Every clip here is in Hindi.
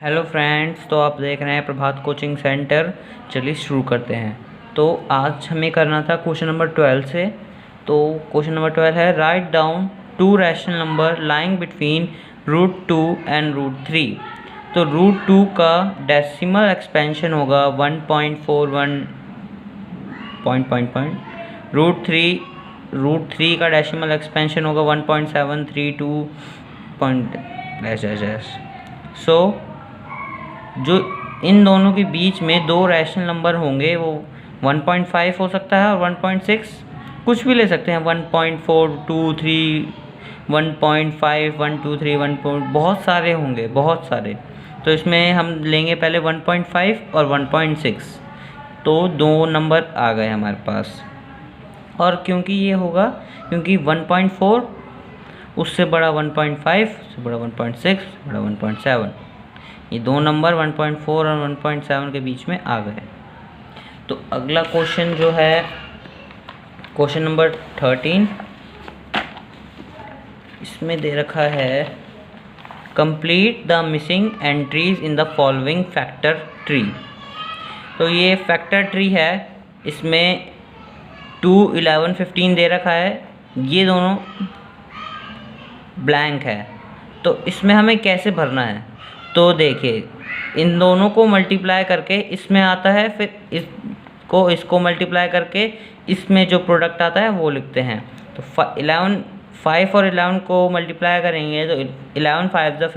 हेलो फ्रेंड्स, तो आप देख रहे हैं प्रभात कोचिंग सेंटर। चलिए शुरू करते हैं। तो आज हमें करना था क्वेश्चन नंबर 12 से। तो क्वेश्चन नंबर 12 है, write down to rational number lying between √2 and √3। तो √2 का डेसिमल एक्सपेंशन होगा 1.41 √3 का डेसिमल एक्सपेंशन होगा 1.732 सो जो इन दोनों के बीच में दो रैशनल नंबर होंगे वो 1.5 हो सकता है और 1.6, कुछ भी ले सकते हैं। 1.423 1.5 123 बहुत सारे होंगे, बहुत सारे। तो इसमें हम लेंगे पहले 1.5 और 1.6। तो दो नंबर आ गए हमारे पास। और क्योंकि ये होगा क्योंकि 1.4 उससे बड़ा 1.5, उससे बड़ा 1.6, बड़ा 1.7, ये दो नंबर 1.4 और 1.7 के बीच में आ गए। तो अगला क्वेश्चन जो है क्वेश्चन नंबर 13, इसमें दे रखा है, complete the missing entries in the following factor tree. तो ये फैक्टर ट्री है, इसमें 2, 11, 15 दे रखा है, ये दोनों ब्लैंक है। तो इसमें हमें कैसे भरना है? तो देखिए, इन दोनों को मल्टीप्लाई करके इसमें आता है, फिर इसको मल्टीप्लाई करके इसमें जो प्रोडक्ट आता है वो लिखते हैं। तो 5 और 11 को मल्टीप्लाई करेंगे तो 11 5 ज़ा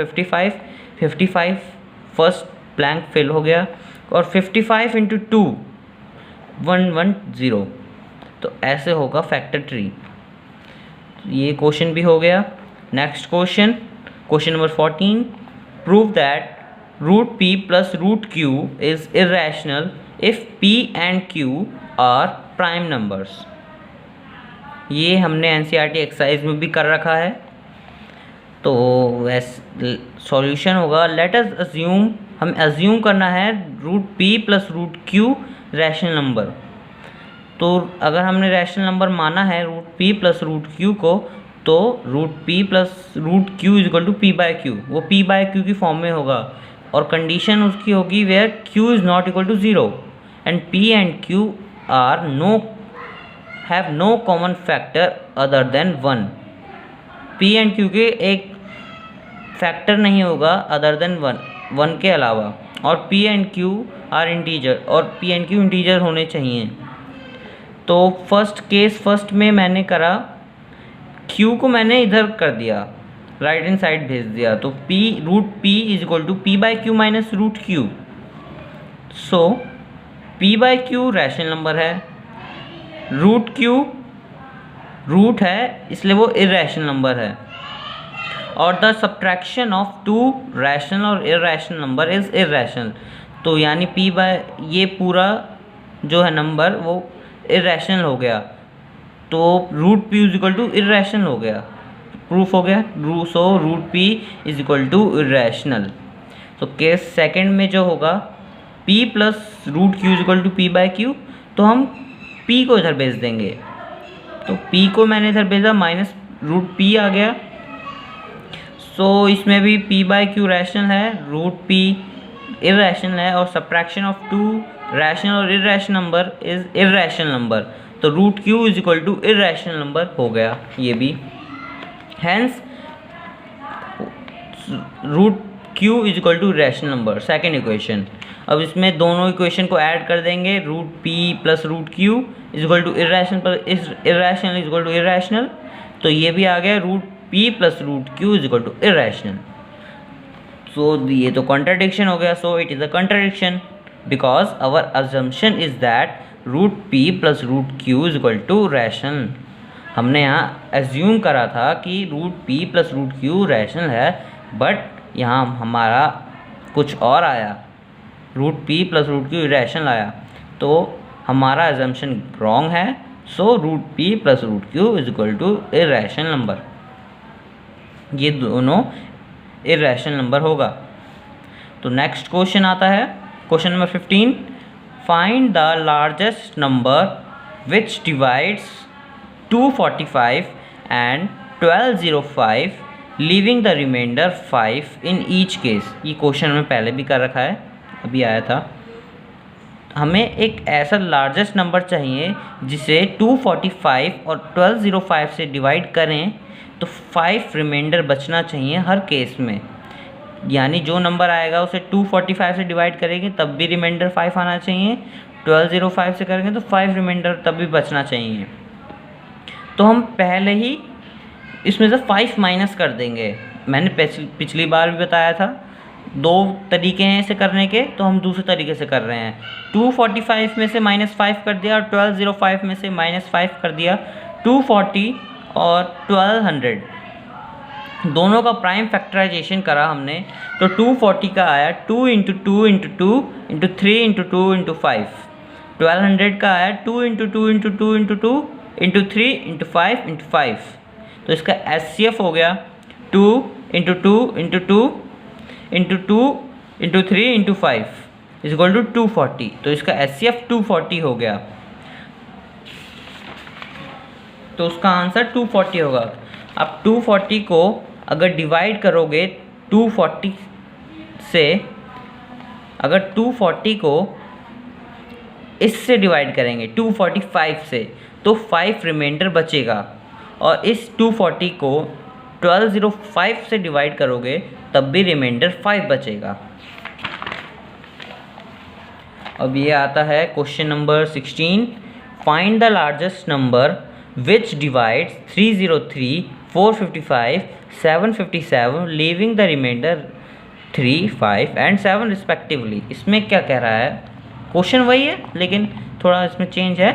55 फर्स्ट ब्लैंक फिल हो गया, और 55 × 2 110। तो ऐसे होगा फैक्टर ट्री। ये क्वेश्चन भी हो गया। Next question number 14, prove that √p plus √q is irrational if p and q are prime numbers। ये हमने NCERT एक्सरसाइज में भी कर रखा है। तो सॉल्यूशन होगा, लेट अस अज्यूम, हम अज्यूम करना है √p plus √q rational number. तो अगर हमने रैशनल नंबर माना है √p plus √q को, तो √p plus √q = p/q, वो p/q की फॉर्म में होगा। और कंडीशन उसकी होगी where q is not equal to 0 and p and q have no common factor other than 1। p and q के एक फैक्टर नहीं होगा अदर देन 1 के अलावा, और p and q are integer, और p and q इंटीजर होने चाहिए। तो फर्स्ट में मैंने करा, q को मैंने इधर कर दिया, राइट हैंड साइड भेज दिया। तो √p = p/q - √q। सो p/q रैशनल नंबर है, √q रूट है इसलिए वो इरैशनल नंबर है, और द सब्ट्रैक्शन ऑफ 2 रैशनल और इरैशनल नंबर इज़ इरैशनल। तो यानी ये पूरा जो है नंबर वो इरैशनल हो गया। तो √p = इरैशनल हो गया, प्रूफ हो गया। सो √p = इरैशनल। तो केस सेकंड में जो होगा p plus √q = p/q, तो हम p को इधर भेज देंगे। तो p को मैंने इधर भेजा, माइनस √p आ गया। सो इसमें भी p/q रैशनल है, √p इरैशनल है, और सब्ट्रैक्शन ऑफ 2 रैशनल और irrational number is irrational number. तो √q = इरैशनल नंबर हो गया ये भी। Hence √q = rational number, second equation. अब इसमें दोनों इक्वेशन को ऐड कर देंगे, √p plus √q = irrational irrational. तो ये भी आ गया, √p plus √q = irrational. So ये तो कॉन्ट्राडिक्शन हो गया। So it is a contradiction because our assumption is that √p plus √q = rational. हमने यहाँ एज्यूम करा था कि √p plus √q रैशनल है, बट यहाँ हमारा कुछ और आया, √p plus √q इरैशनल आया। तो हमारा एजम्पशन रॉन्ग है। सो √p plus √q = irrational number, ये दोनों इरैशनल नंबर होगा। तो नेक्स्ट क्वेश्चन आता है question number 15, find the largest number which divides 245 and 1205 leaving the remainder 5 in each case. ये क्वेश्चन में पहले भी कर रखा है, अभी आया था। हमें एक ऐसा लार्जेस्ट नंबर चाहिए जिसे 245 और 1205 से डिवाइड करें तो 5 रिमाइंडर बचना चाहिए हर केस में। यानी जो नंबर आएगा उसे 245 से डिवाइड करेंगे तब भी रिमाइंडर 5 आना चाहिए, 1205 से करेंगे तो 5 रिमाइंडर तब भी बचना चाहिए। तो हम पहले ही इसमें से 5 माइनस कर देंगे। मैंने पिछली बार भी बताया था, 2 तरीके हैं इसे करने के, तो हम दूसरे तरीके से कर रहे हैं। 245 में से -5 कर दिया और 1205 में से -5 कर दिया। 240 और 1200 दोनों का प्राइम फैक्टराइजेशन करा हमने, तो 240 का आया 2 × 2 × 2 × 3 × 2 × 5। 1200 का आया 2 × 2 × 2 × 2 × 3 × 5 × 5। तो इसका HCF हो गया 2 × 2 × 2 × 2 × 3 × 5 = 240। तो इसका HCF 240 हो गया। तो उसका आंसर 240 होगा। अब 240 को अगर डिवाइड करोगे 240 से, अगर 240 को इससे डिवाइड करेंगे 245 से, तो 5 रिमाइंडर बचेगा। और इस 240 को 1205 से डिवाइड करोगे तब भी रिमाइंडर 5 बचेगा। अब ये आता है question number 16। Find the largest number which divides 303, 455, 757 leaving the remainder 3, 5 and 7 respectively. इसमें क्या कह रहा है, क्वेश्चन वही है लेकिन थोड़ा इसमें चेंज है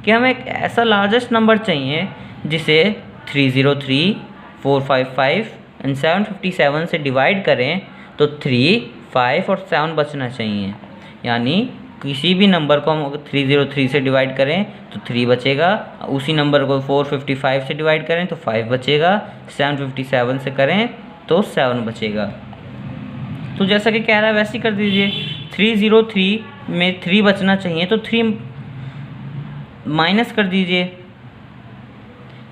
कि हमें एक ऐसा लार्जेस्ट नंबर चाहिए जिसे 303, 455 एंड 757 से डिवाइड करें तो 3, 5 और 7 बचना चाहिए। यानी किसी भी नंबर को हम 303 से डिवाइड करें तो 3 बचेगा, उसी नंबर को 455 से डिवाइड करें तो 5 बचेगा, 757 से करें तो 7 बचेगा। तो जैसा कि कह रहा है वैसे ही कर दीजिए। 303 में 3 बचना चाहिए तो 3 माइनस कर दीजिए,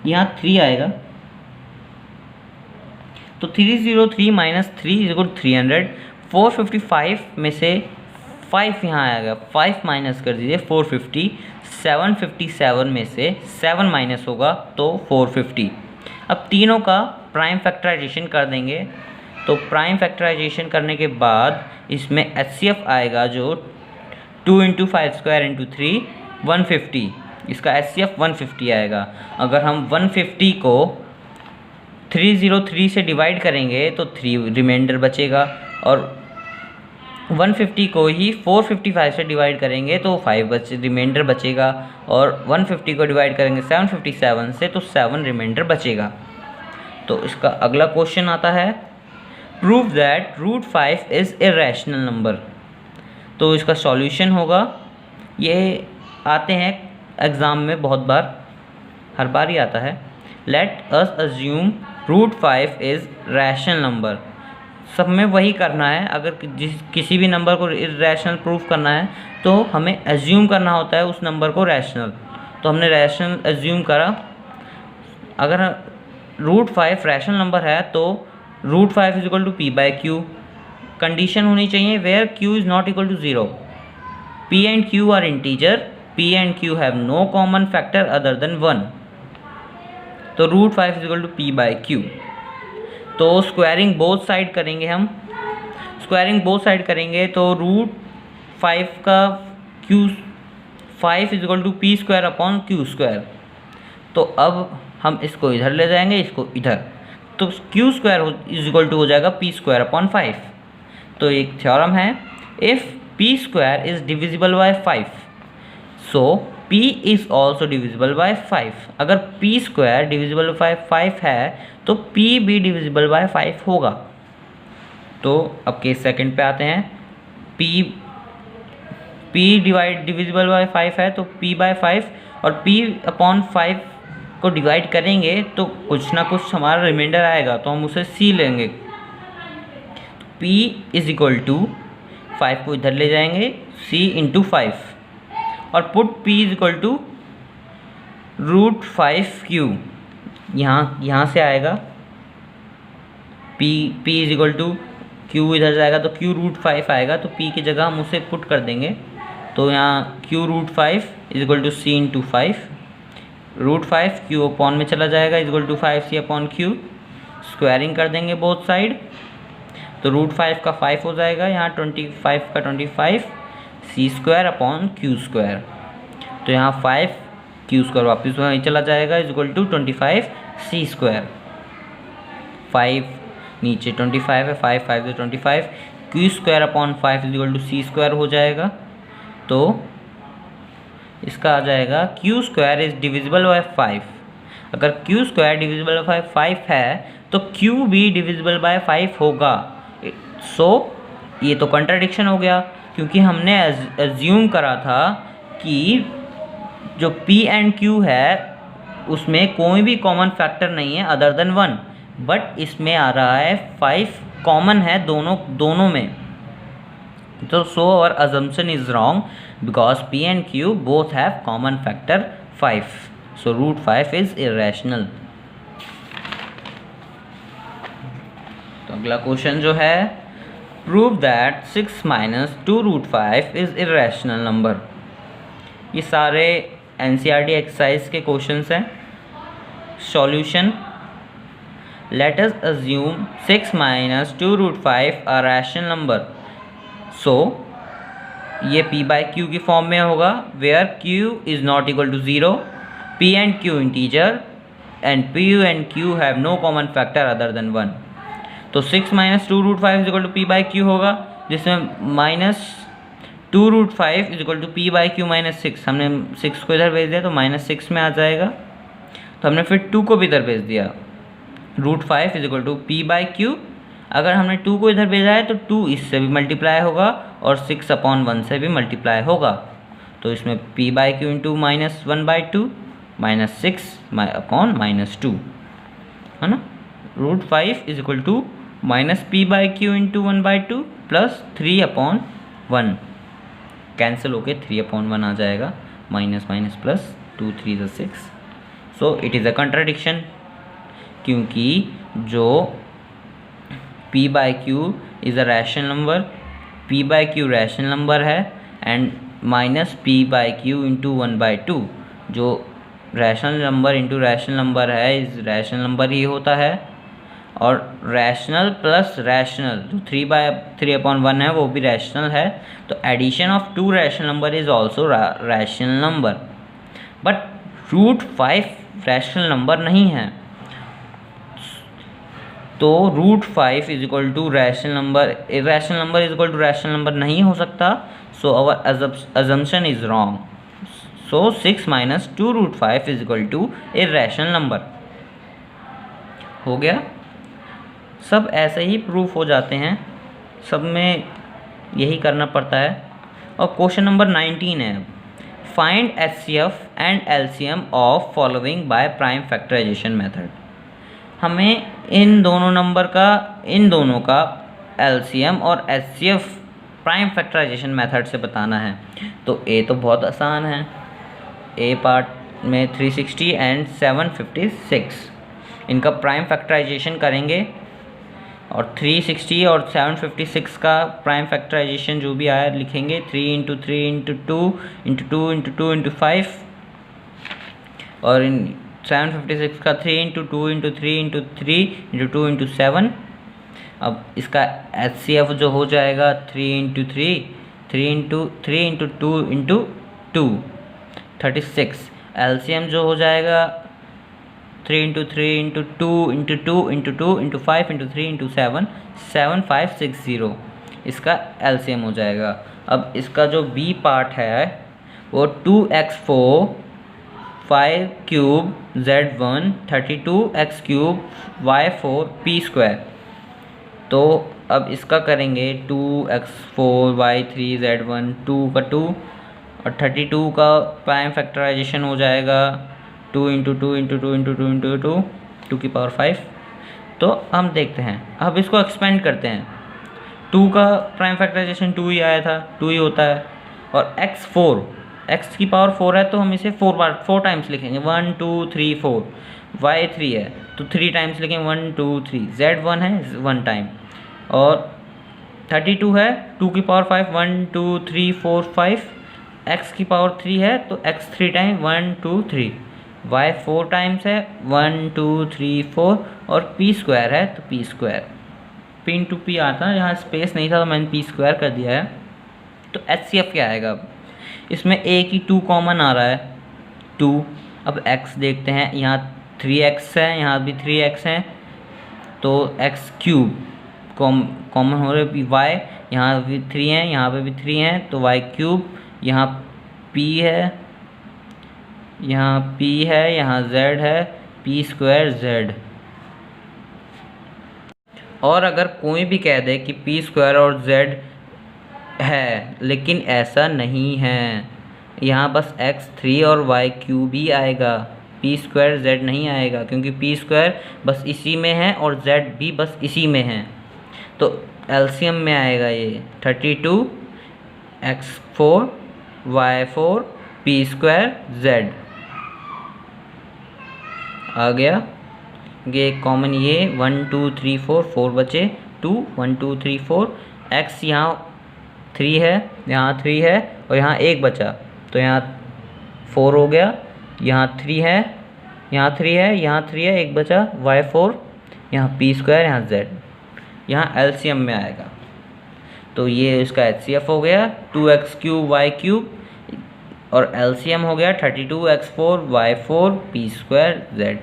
यहाँ 3 आएगा। तो 303 - 3 = 300। 455 में से 5 यहाँ आएगा, 5 माइनस कर दीजिए 450। 757 में से 7 माइनस होगा तो 450। अब तीनों का प्राइम फैक्टराइजेशन कर देंगे। तो प्राइम फैक्टराइजेशन करने के बाद इसमें HCF आएगा जो 2 × 5² × 3 150। इसका HCF 150 आएगा। अगर हम 150 को 303 से डिवाइड करेंगे तो 3 रिमाइंडर बचेगा, और 150 को ही 455 से डिवाइड करेंगे तो 5 रिमाइंडर बचेगा, और 150 को डिवाइड करेंगे 757 से तो 7 रिमाइंडर बचेगा। तो इसका अगला क्वेश्चन आता है, prove that √5 is a rational number. तो इसका सॉल्यूशन होगा, ये आते हैं एग्ज़ाम में बहुत बार, हर बार ही आता है। Late us assume √5 is rational number. सब में वही करना है। अगर किसी भी नंबर को इरेशनल प्रूफ करना है तो हमें एज्यूम करना होता है उस नंबर को रैशनल। तो हमने रैशनल एज्यूम करा। अगर √5 रैशनल नंबर है तो √5 = p/q। कंडीशन होनी चाहिए where q is not equal to 0। p and q are integer, p and q have no common factor other than 1। तो √5 = p/q। तो स्क्वायरिंग बोथ साइड करेंगे हम। स्क्वायरिंग बोथ साइड करेंगे तो √5 का q 5 = p²/q²। तो अब हम इसको इधर ले जाएंगे, इसको इधर, तो q² हो जाएगा p²/5। तो एक थ्योरम है, if p² is divisible by 5 so p is also divisible by 5। अगर p² डिविजिबल बाय 5 है तो p भी डिविजिबल बाय 5 होगा। तो अब केस सेकंड पे आते हैं। p डिविजिबल बाय 5 है तो p/5, और p/5 को डिवाइड करेंगे तो कुछ ना कुछ हमारा रिमाइंडर आएगा, तो हम उसे c लेंगे। p = 5 को इधर ले जाएंगे, c × 5, और पुट p = √5q। यहाँ से आएगा p is equal to q, इधर जाएगा तो q रूट 5 आएगा, तो p की जगह हम उसे पुट कर देंगे। तो यहाँ q root 5 is equal to c into 5, root 5 q upon में चला जाएगा is equal to 5c upon q, squaring कर देंगे बोथ साइड, तो रूट 5 का 5 हो जाएगा, यहाँ 25 का 25 c square upon q square, तो यहाँ 5 q स्क्वायर वापस वहीं चला जाएगा is equal to 25 c square, 5 नीचे 25 है, 5 5 से 25, q square upon 5 is equal to c square हो जाएगा। तो इसका आ जाएगा q square is divisible by 5। अगर q स्क्वायर डिविजिबल बाय 5 है तो q भी डिविजिबल बाय 5 होगा। सो ये तो कंट्राडिक्शन हो गया, क्योंकि हमने एज्यूम करा था कि जो p एंड q है उसमें कोई भी कॉमन फैक्टर नहीं है अदर देन 1, बट इसमें आ रहा है 5 कॉमन है दोनों में। तो so our assumption is wrong because p and q both have common factor 5, so root 5 is irrational. तो अगला क्वेश्चन जो है, prove that 6 minus 2 root 5 is irrational number. ये सारे NCERT एक्सरसाइज के क्वेश्चंस हैं। Solution, let us assume 6 minus 2 root 5 a rational number, so ये p बाई q की फॉर्म में होगा, where q is not equal to 0, p and q integer and p and q have no common factor other than 1। तो 6 minus 2 root 5 is equal to p by q होगा, जिसमें minus 2 root 5 is equal to p by q minus 6, हमने 6 को इधर भेज दिया तो माइनस 6 में आ जाएगा, तो हमने फिर 2 को भी इधर भेज दिया, root 5 is equal to p by q। अगर हमने 2 को इधर भेजा है तो 2 इससे भी मल्टीप्लाई होगा और 6 अपॉन 1 से भी मल्टीप्लाई होगा, तो इसमें p by q into minus 1 by 2 minus 6 upon minus 2 है ना, root 5 is equal to minus p by q into 1 by 2 plus 3 upon 1, cancel होके 3 अपॉन 1 आ जाएगा, minus minus plus 2 3 6। So it is a contradiction, क्योंकि जो p by q is a rational number, p by q rational number है, and minus p by q into 1 by 2 जो rational number into rational number है इस रैशनल नंबर ही होता है, और रैशनल प्लस रैशनल जो 3 अपॉन 1 है वो भी रैशनल है, तो addition of 2 rational number is also rational number, but root 5 rational number नहीं है, तो root 5 is equal to rational number, irrational number is equal to rational number नहीं हो सकता, so our assumption is wrong, so 6 minus 2 root 5 is equal to irrational number. हो गया, सब ऐसे ही प्रूफ हो जाते हैं, सब में यही करना पड़ता है। और क्वेश्चन नंबर 19 है, find HCF and LCM of following by prime factorisation method. हमें इन दोनों का LCM और HCF प्राइम फैक्टराइजेशन मेथड से बताना है। तो A तो बहुत आसान है, A पार्ट में 360 एंड 756, इनका प्राइम फैक्टराइजेशन करेंगे और 360 और 756 का प्राइम फैक्टराइजेशन जो भी आया लिखेंगे, 3 into 3 into 2 into 2 into 2 into 5, और इन 756 का 3 into 2 into 3 into 3 into 2 into 7। अब इसका HCF जो हो जाएगा 3 into 3 3 into 3 into 2 into 2 36। LCM जो हो जाएगा 3 into 3 into 2 into 2 into 2 into 5 into 3 into 7 7560, इसका LCM हो जाएगा। अब इसका जो B पार्ट है वो 2x4 5 cube Z1 32x cube Y4 P square. तो अब इसका करेंगे 2x4 Y3 Z1 2 का 2 और 32 का प्राइम फैक्टराइजेशन हो जाएगा 2 इंटू 2 इंटू 2 इंटू 2 इंटू 2 2 की पावर 5। तो हम देखते हैं, अब इसको एक्सपेंड करते हैं, 2 का प्राइम फैक्टराइजेशन 2 ही आया था, 2 ही होता है, और x की पावर 4 है तो हम इसे 4 टाइम्स लिखेंगे, 1 2 3 4, y3 है तो तो 3 टाइम्स लिखेंगे 1 2 3, Z1 है 1 टाइम, और 32 है 2 की पावर 5 1 2 3 4 5, x की पावर 3 है तो x 3 टाइम 1 2 3, y 4 टाइम्स है 1 2 3 4, और p स्क्वायर है तो p square, p into P आता है, यहाँ स्पेस नहीं था तो मैंने p स्क्वायर कर दिया है। तो HCF क्या आएगा? अब इसमें a की 2 कॉमन आ रहा है 2, अब x देखते हैं, यहाँ 3x है, यहाँ भी 3x है, तो x क्यूब कॉमन हो रहे, y यहाँ भी 3 है, यहाँ पे भी 3 है, तो y क्यूब, यहाँ p है, यहाँ p है, यहाँ z है, p स्क्वायर z। और अगर कोई भी कह दे कि p स्क्वायर और z है, लेकिन ऐसा नहीं है, यहाँ बस x3 और y क्यूब ही आएगा, p स्क्वायर z नहीं आएगा, क्योंकि p स्क्वायर बस इसी में है और z भी बस इसी में है। तो एलसीएम में आएगा ये 32 x4 y4 p square z आ गया। ये कॉमन, ये 1 2 3 4 4 बचे, 2 1 2 3 4, x यहाँ 3 है, यहाँ 3 है, और यहाँ 1 बचा, तो यहाँ 4 हो गया, यहाँ 3 है, यहाँ 3 है, यहाँ 3 है, 1 बचा, y4, यहाँ p स्क्वायर, यहाँ z, यहाँ एलसीएम में आएगा। तो ये इसका HCF हो गया 2x क्यूब y क्यूब, और एलसीएम हो गया 32 x4 y4 p square z।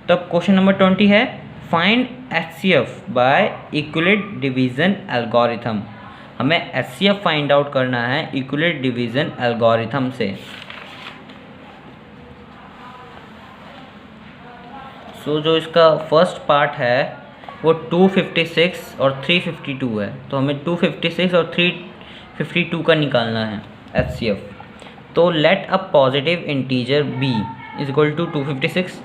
तब क्वेश्चन नंबर 20 है find HCF by Euclid division algorithm. हमें HCF फाइंड आउट करना है इक्विलेट डिवीज़न एल्गोरिथम से। सो जो इसका फर्स्ट पार्ट है वो 256 और 352 है, तो हमें 256 और 352 का निकालना है HCF। तो let a positive integer b is equal to 256,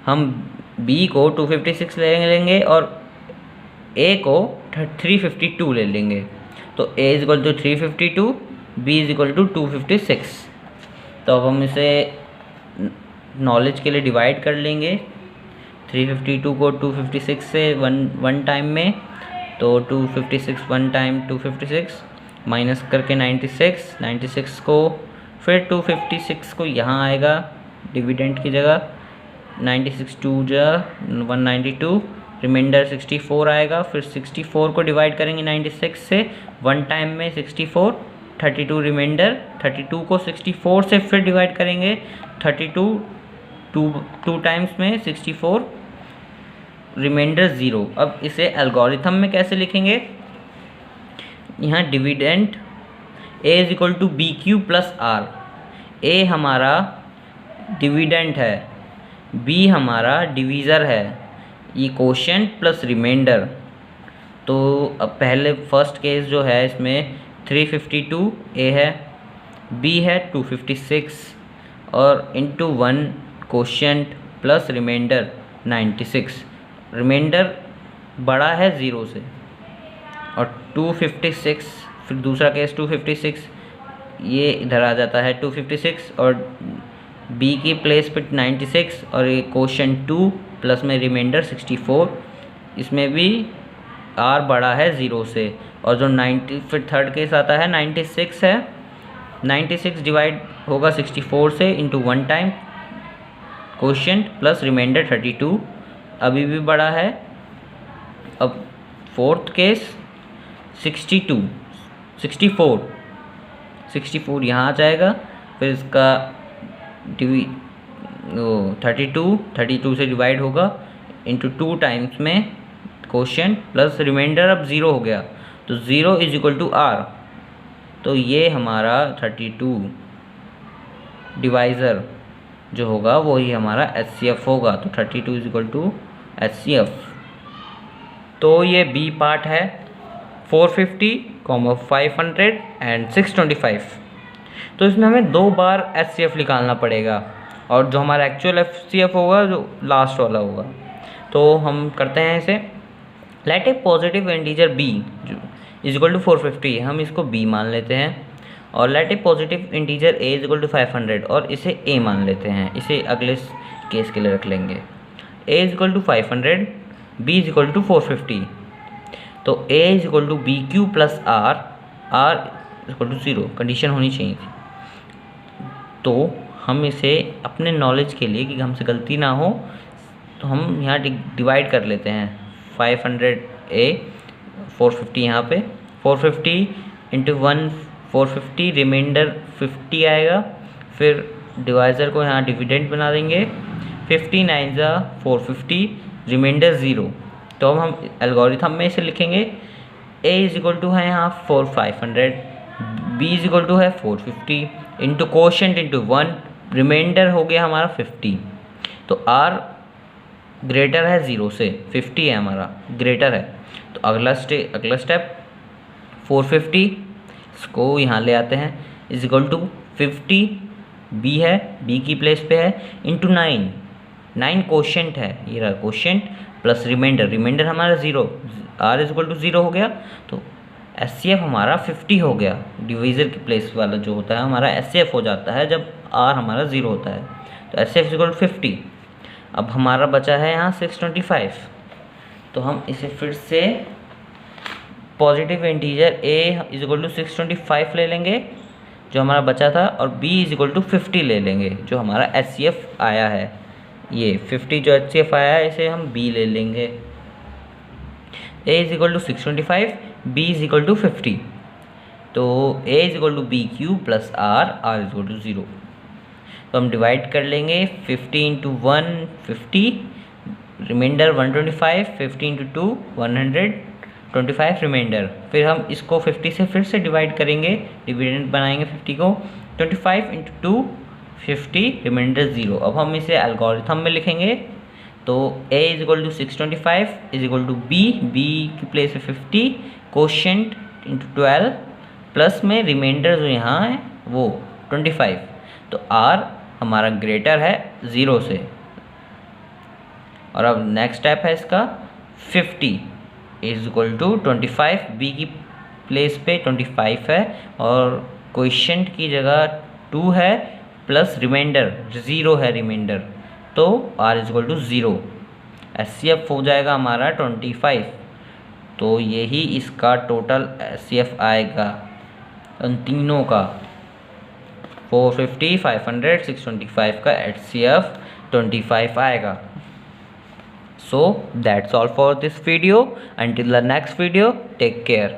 हम b को 256 ले लेंगे और a को 352 ले लेंगे, तो a is equal to 352, b is equal to 256। तो अब हम इसे नॉलेज के लिए डिवाइड कर लेंगे, 352 को 256 से वन टाइम में, तो 256 वन टाइम 256 माइनस करके 96 को, फिर 256 को यहाँ आएगा डिविडेंड की जगह, 96 2 जा 192, रिमाइंडर 64 आएगा, फिर 64 को डिवाइड करेंगे 96 से वन टाइम में 64, 32 रिमाइंडर, 32 को 64 से फिर डिवाइड करेंगे 32 टू टाइम्स में 64, रिमाइंडर 0। अब इसे एल्गोरिथम में कैसे लिखेंगे? यहाँ dividend a is equal to b q plus r, a हमारा डिविडेंड है, b हमारा डिवीज़र है, ये कोशेंट प्लस रिमाइंडर। तो अब पहले फर्स्ट केस जो है इसमें 352 a है, b है 256, और into 1 quotient plus remainder 96, remainder बड़ा है 0 से, और 256, फिर दूसरा केस 256, ये इधर आ जाता है 256 और b की प्लेस पे 96, और ये कोशेंट 2 प्लस में रिमाइंडर 64, इसमें भी r बड़ा है 0 से, और जो 90 फिर थर्ड केस आता है 96 है, 96 डिवाइड होगा 64 से into 1 time quotient plus remainder 32, अभी भी बड़ा है। अब फोर्थ केस 64 यहाँ आ जाएगा, फिर इसका 32 से डिवाइड होगा इंटू 2 टाइम्स में कोशेंट प्लस रिमाइंडर, अब 0 हो गया, तो 0 इज इक्वल टू r, तो ये हमारा 32 डिवाइज़र जो होगा वही हमारा HCF होगा, तो 32 इज इक्वल टू HCF। तो ये बी पार्ट है 450, 500 एंड 625। तो इसमें हमें 2 बार HCF निकालना पड़ेगा, और जो हमारा एक्चुअल HCF होगा जो लास्ट वाला होगा। तो हम करते हैं इसे, let a positive integer b is equal to 450, हम इसको b मान लेते हैं, और let a positive integer a is equal to 500, और इसे a मान लेते हैं, इसे अगले केस के लिए रख लेंगे। A is equal to 500, b is equal to 450। तो a is equal to b q plus r, r is equal to 0 condition होनी चाहिए थी। तो हम इसे अपने नॉलेज के लिए कि हमसे गलती ना हो, तो हम यहाँ डिवाइड कर लेते हैं। 500 ए, 450 यहाँ पे, 450 इंटू 1 450, रिमाइंडर 50 आएगा। फिर डिवाइज़र को यहाँ डिविडेंड बना देंगे, 50 9 ज़ा 450, रिमाइंडर 0। तो हम एल्गोरिथम में इसे लिखेंगे, a इज इक्वल टू है यहाँ 500, b इज इक्वल टू है 450 इंटू कोशेंट इंटू 1, रिमाइंडर हो गया हमारा 50। तो r ग्रेटर है 0 से, 50 है हमारा, ग्रेटर है। तो अगला स्टेप 450, इसको यहाँ ले आते हैं, इज इक्वल टू 50, b है, b की प्लेस पे है, इंटू 9 कोशेंट है, ये रहा कोशेंट, प्लस रिमाइंडर हमारा 0, r इज इक्वल टू 0 हो गया। तो SCF हमारा 50 हो गया। डिवीज़र की प्लेस वाला जो होता है हमारा SCF हो जाता है जब r हमारा 0 होता है। तो SCF इज इक्वल टू 50। अब हमारा बचा है यहाँ 625। तो हम इसे फिर से positive integer a is equal to 625 ले लेंगे जो हमारा बचा था, और b इज इक्वल टू 50 ले लेंगे जो हमारा SCF आया है। ये 50 जो HCF आया है इसे हम b ले लेंगे। a is equal to 625, b is equal to 50। तो a is equal to b q plus r, r is equal to 0। तो हम डिवाइड कर लेंगे, 50 इंटू 1 50, रिमाइंडर 125, 50 इंटू 2 125 रिमाइंडर। फिर हम इसको 50 से फिर से डिवाइड करेंगे, डिविडेंड बनाएंगे 50 को, 25 इंटू 2 50, रिमाइंडर 0। अब हम इसे एल्गोरिथम में लिखेंगे। तो a is equal to 625 is equal to b की प्लेस है 50, कोशेंट इंटू 12, प्लस में रिमाइंडर जो यहाँ है वो 25। तो r हमारा ग्रेटर है 0 से। और अब नेक्स्ट स्टेप है इसका 50 इज इक्वल टू 25, b की प्लेस पे 25 है और कोशेंट की जगह 2 है, प्लस रिमाइंडर 0 है रिमाइंडर। तो r is equal to 0। SCF हो जाएगा हमारा 25। तो यही इसका टोटल SCF आएगा उन तीनों का, 450, 500, 625 का HCF 25 आएगा। So that's all for this video. Until the next video, take care.